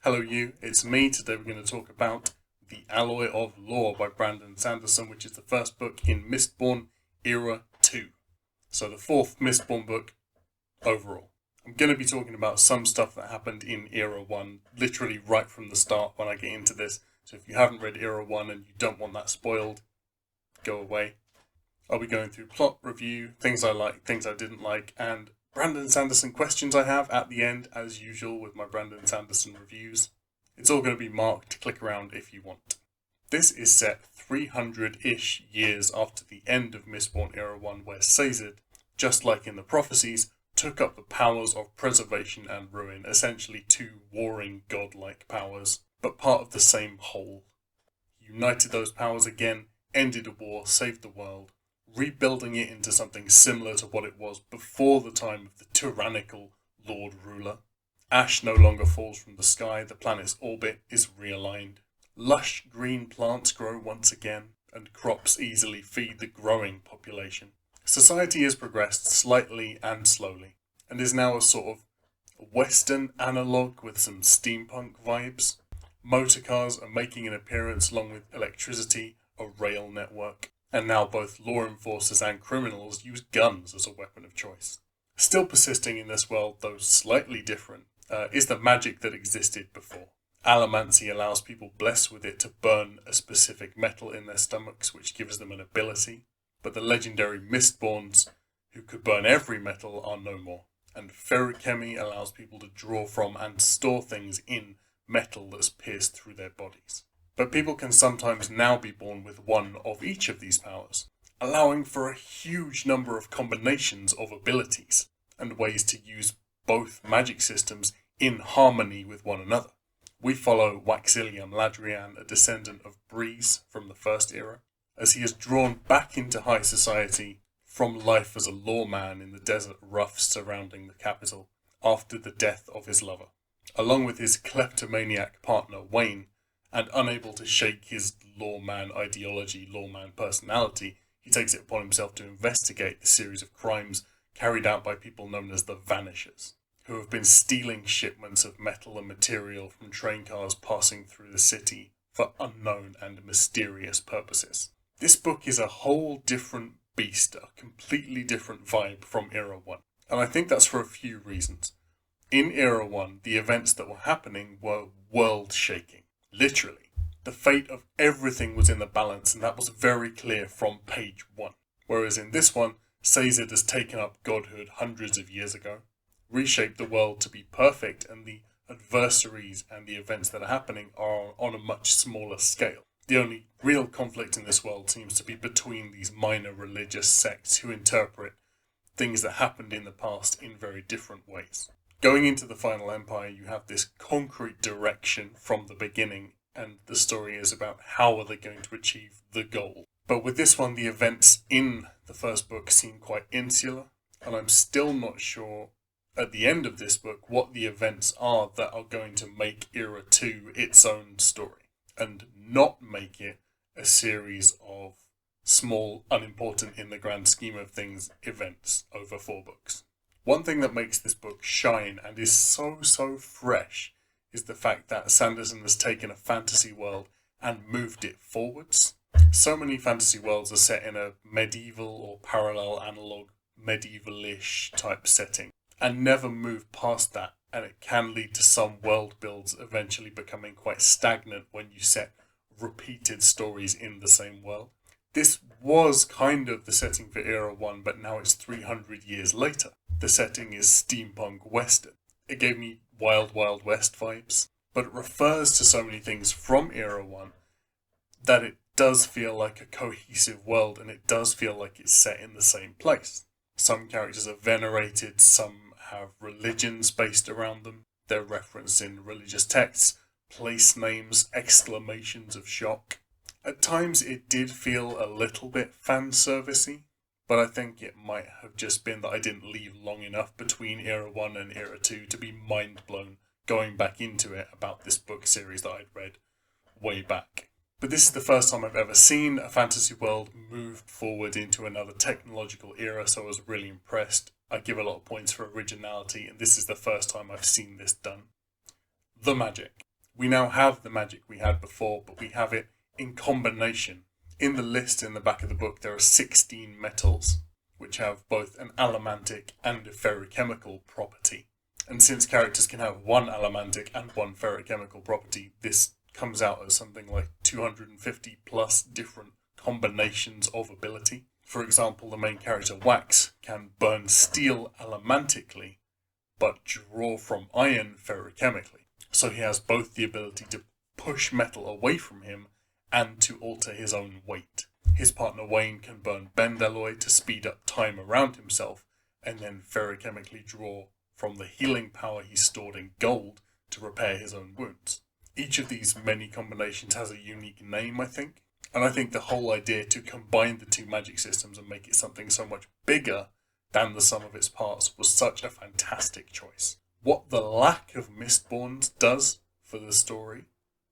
Hello you, it's me. Today we're going to talk about The Alloy of Law by Brandon Sanderson, which is the first book in Mistborn Era 2. So the fourth Mistborn book overall. I'm going to be talking about some stuff that happened in Era 1, literally right from the start when I get into this. So if you haven't read Era 1 and you don't want that spoiled, go away. I'll be going through plot review, things I liked, things I didn't like, and Brandon Sanderson questions I have at the end, as usual with my Brandon Sanderson reviews. It's all going to be marked, click around if you want. This is set 300-ish years after the end of Mistborn Era 1, where Sazed, just like in the prophecies, took up the powers of preservation and ruin, essentially two warring godlike powers, but part of the same whole. He united those powers again, ended a war, saved the world, rebuilding it into something similar to what it was before the time of the tyrannical Lord Ruler. Ash no longer falls from the sky, the planet's orbit is realigned. Lush green plants grow once again, and crops easily feed the growing population. Society has progressed slightly and slowly, and is now a sort of Western analogue with some steampunk vibes. Motorcars are making an appearance along with electricity, a rail network. And now both law enforcers and criminals use guns as a weapon of choice. Still persisting in this world, though slightly different, is the magic that existed before. Allomancy allows people blessed with it to burn a specific metal in their stomachs, which gives them an ability. But the legendary Mistborns, who could burn every metal, are no more. And ferrochemy allows people to draw from and store things in metal that's pierced through their bodies. But people can sometimes now be born with one of each of these powers, allowing for a huge number of combinations of abilities and ways to use both magic systems in harmony with one another. We follow Waxilium Ladrian, a descendant of Breeze from the first era, as he is drawn back into high society from life as a lawman in the desert roughs surrounding the capital after the death of his lover, along with his kleptomaniac partner Wayne. And unable to shake his lawman ideology, lawman personality, he takes it upon himself to investigate the series of crimes carried out by people known as the Vanishers, who have been stealing shipments of metal and material from train cars passing through the city for unknown and mysterious purposes. This book is a whole different beast, a completely different vibe from Era 1, and I think that's for a few reasons. In Era 1, the events that were happening were world-shaking. Literally, the fate of everything was in the balance, and that was very clear from page 1. Whereas in this one, Sazed has taken up godhood hundreds of years ago, reshaped the world to be perfect, and the adversaries and the events that are happening are on a much smaller scale. The only real conflict in this world seems to be between these minor religious sects who interpret things that happened in the past in very different ways. Going into the Final Empire, you have this concrete direction from the beginning, and the story is about how are they going to achieve the goal. But with this one, the events in the first book seem quite insular, and I'm still not sure at the end of this book what the events are that are going to make Era 2 its own story, and not make it a series of small, unimportant in the grand scheme of things events over 4 books. One thing that makes this book shine and is so fresh is the fact that Sanderson has taken a fantasy world and moved it forwards. So many fantasy worlds are set in a medieval or parallel analog medieval-ish type setting and never move past that, and it can lead to some world builds eventually becoming quite stagnant when you set repeated stories in the same world. This was kind of the setting for Era 1, but now it's 300 years later. The setting is steampunk western. It gave me Wild Wild West vibes, but it refers to so many things from Era 1 that it does feel like a cohesive world, and it does feel like it's set in the same place. Some characters are venerated, some have religions based around them. They're referenced in religious texts, place names, exclamations of shock. At times it did feel a little bit fan-servicey, but I think it might have just been that I didn't leave long enough between Era 1 and Era 2 to be mind-blown going back into it about this book series that I'd read way back. But this is the first time I've ever seen a fantasy world move forward into another technological era, so I was really impressed. I give a lot of points for originality, and this is the first time I've seen this done. The magic. We now have the magic we had before, but we have it in combination. In the list in the back of the book, there are 16 metals, which have both an allomantic and a ferrochemical property. And since characters can have one allomantic and one ferrochemical property, this comes out as something like 250 plus different combinations of ability. For example, the main character Wax can burn steel allomantically, but draw from iron ferrochemically. So he has both the ability to push metal away from him and to alter his own weight. His partner Wayne can burn bend alloy to speed up time around himself, and then ferrochemically draw from the healing power he stored in gold to repair his own wounds. Each of these many combinations has a unique name, I think, and I think the whole idea to combine the two magic systems and make it something so much bigger than the sum of its parts was such a fantastic choice. What the lack of Mistborn does for the story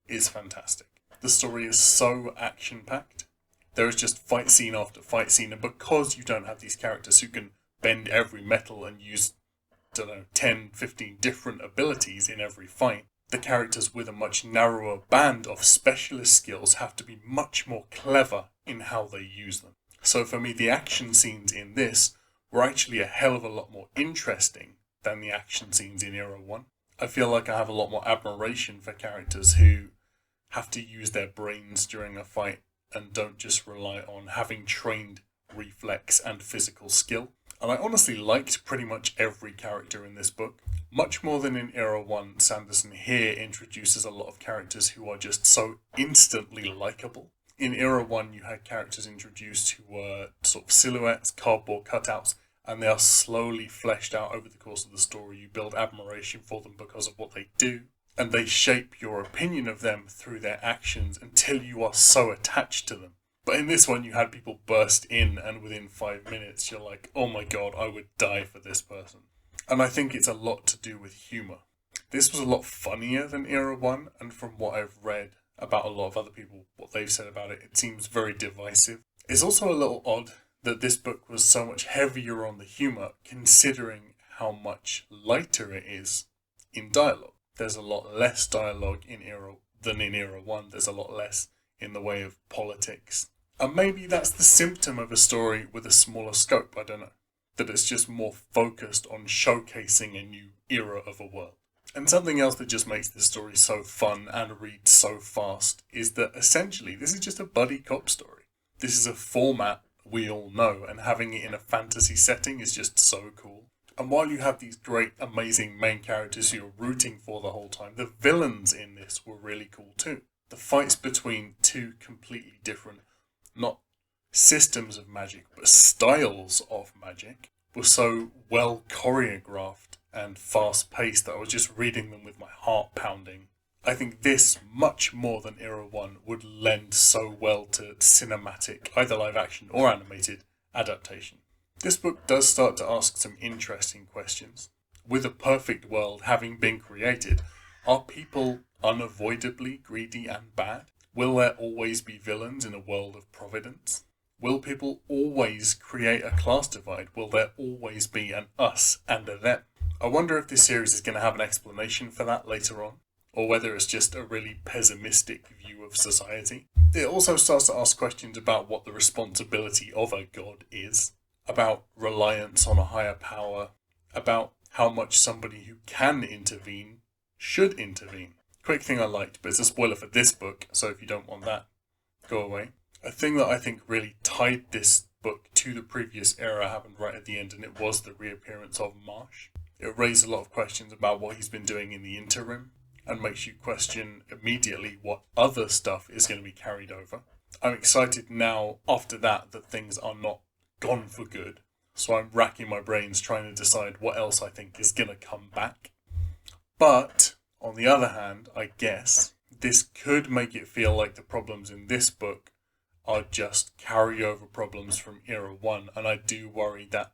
is fantastic. The story is so action-packed. There is just fight scene after fight scene, and because you don't have these characters who can bend every metal and use, 10, 15 different abilities in every fight, the characters with a much narrower band of specialist skills have to be much more clever in how they use them. So for me, the action scenes in this were actually a hell of a lot more interesting than the action scenes in Era 1. I feel like I have a lot more admiration for characters who have to use their brains during a fight and don't just rely on having trained reflex and physical skill. And I honestly liked pretty much every character in this book. Much more than in Era 1, Sanderson here introduces a lot of characters who are just so instantly likable. In Era 1, you had characters introduced who were sort of silhouettes, cardboard cutouts, and they are slowly fleshed out over the course of the story. You build admiration for them because of what they do, and they shape your opinion of them through their actions until you are so attached to them. But in this one, you had people burst in, and within 5 minutes, you're like, oh my god, I would die for this person. And I think it's a lot to do with humour. This was a lot funnier than Era 1, and from what I've read about a lot of other people, what they've said about it, it seems very divisive. It's also a little odd that this book was so much heavier on the humour, considering how much lighter it is in dialogue. There's a lot less dialogue in Era than in Era 1. There's a lot less in the way of politics. And maybe that's the symptom of a story with a smaller scope, I don't know. That it's just more focused on showcasing a new era of a world. And something else that just makes this story so fun and read so fast is that essentially this is just a buddy cop story. This is a format we all know, and having it in a fantasy setting is just so cool. And while you have these great, amazing main characters who you're rooting for the whole time, the villains in this were really cool too. The fights between two completely different, not systems of magic, but styles of magic, were so well choreographed and fast-paced that I was just reading them with my heart pounding. I think this, much more than Era 1, would lend so well to cinematic, either live action or animated, adaptation. This book does start to ask some interesting questions. With a perfect world having been created, are people unavoidably greedy and bad? Will there always be villains in a world of providence? Will people always create a class divide? Will there always be an us and a them? I wonder if this series is going to have an explanation for that later on, or whether it's just a really pessimistic view of society. It also starts to ask questions about what the responsibility of a god is, about reliance on a higher power, about how much somebody who can intervene should intervene. Quick thing I liked, but it's a spoiler for this book, so if you don't want that, go away. A thing that I think really tied this book to the previous era happened right at the end, and it was the reappearance of Marsh. It raised a lot of questions about what he's been doing in the interim, and makes you question immediately what other stuff is going to be carried over. I'm excited now, after that things are not gone for good, so I'm racking my brains trying to decide what else I think is going to come back. But, on the other hand, I guess, this could make it feel like the problems in this book are just carryover problems from Era 1, and I do worry that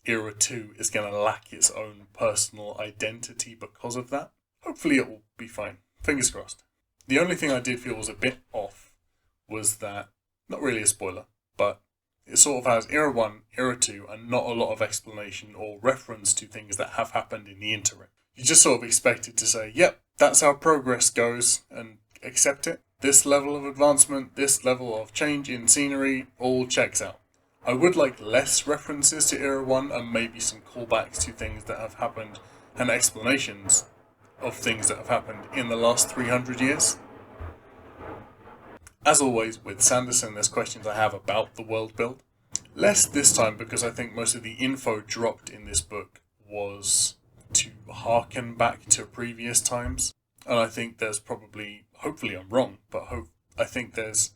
Era 2 is going to lack its own personal identity because of that. Hopefully it will be fine. Fingers crossed. The only thing I did feel was a bit off was that, not really a spoiler, but it sort of has Era 1, Era 2, and not a lot of explanation or reference to things that have happened in the interim. You just sort of expected to say, yep, that's how progress goes, and accept it. This level of advancement, this level of change in scenery, all checks out. I would like less references to Era 1 and maybe some callbacks to things that have happened and explanations of things that have happened in the last 300 years. As always, with Sanderson, there's questions I have about the world build. Less this time because I think most of the info dropped in this book was to harken back to previous times. And I think there's probably, hopefully I'm wrong, but I think there's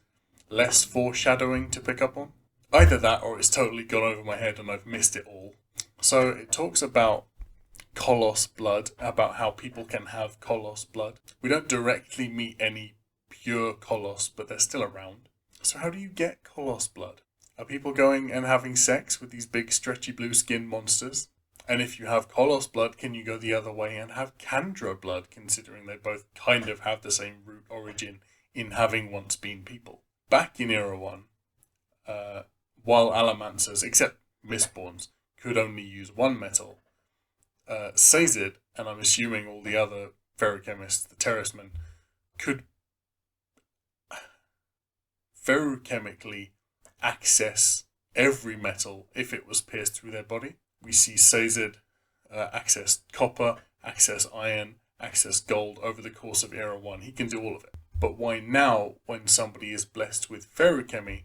less foreshadowing to pick up on. Either that or it's totally gone over my head and I've missed it all. So it talks about Colossus blood, about how people can have Colossus blood. We don't directly meet any pure Colossus, but they're still around. So how do you get Colossus blood? Are people going and having sex with these big stretchy blue skin monsters? And if you have Colossus blood, can you go the other way and have Kandra blood, considering they both kind of have the same root origin in having once been people? Back in Era 1, while Allomancers, except Mistborns, could only use one metal, Sazed, and I'm assuming all the other ferrochemists, the terracemen, could ferrochemically access every metal if it was pierced through their body. We see Sazed access copper, access iron, access gold over the course of Era 1. He can do all of it. But why now, when somebody is blessed with ferrochemy,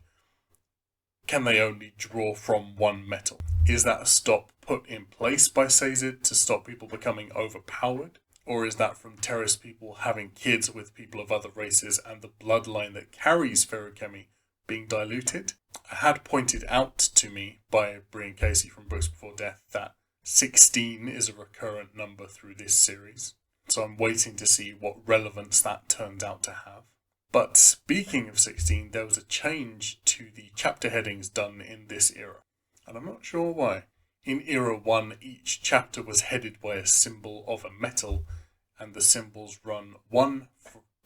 can they only draw from one metal? Is that a stop put in place by Sazed to stop people becoming overpowered? Or is that from Terrace people having kids with people of other races and the bloodline that carries ferrochemy being diluted? I had pointed out to me by Brian Casey from Books Before Death that 16 is a recurrent number through this series. So I'm waiting to see what relevance that turns out to have. But speaking of 16, there was a change to the chapter headings done in this era. And I'm not sure why. In Era 1, each chapter was headed by a symbol of a metal, and the symbols run 1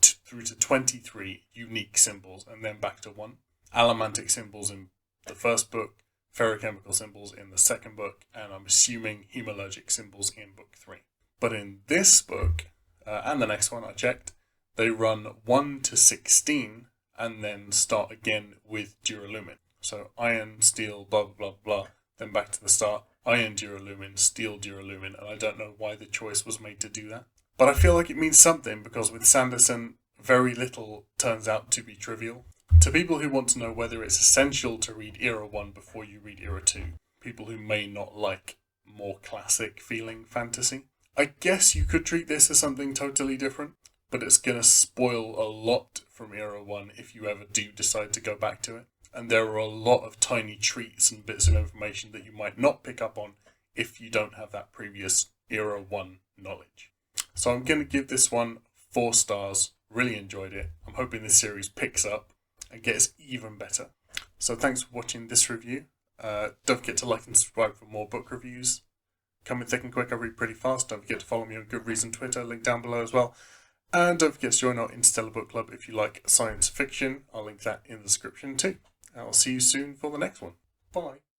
through to 23 unique symbols, and then back to 1. Allomantic symbols in the first book, ferrochemical symbols in the second book, and I'm assuming hemalurgic symbols in book 3. But in this book, and the next one I checked, they run 1 to 16 and then start again with duralumin. So iron, steel, blah, blah, blah, blah, then back to the start, iron, duralumin, steel, duralumin, and I don't know why the choice was made to do that. But I feel like it means something because with Sanderson, very little turns out to be trivial. To people who want to know whether it's essential to read Era 1 before you read Era 2, people who may not like more classic feeling fantasy, I guess you could treat this as something totally different, but it's going to spoil a lot from Era 1 if you ever do decide to go back to it. And there are a lot of tiny treats and bits of information that you might not pick up on if you don't have that previous Era 1 knowledge. So I'm going to give this one 4 stars. Really enjoyed it. I'm hoping this series picks up and gets even better. So thanks for watching this review. Don't forget to like and subscribe for more book reviews. Coming thick and quick, I read pretty fast. Don't forget to follow me on Goodreads and Twitter, link down below as well. And don't forget to join our Interstellar Book Club if you like science fiction. I'll link that in the description too. I'll see you soon for the next one. Bye.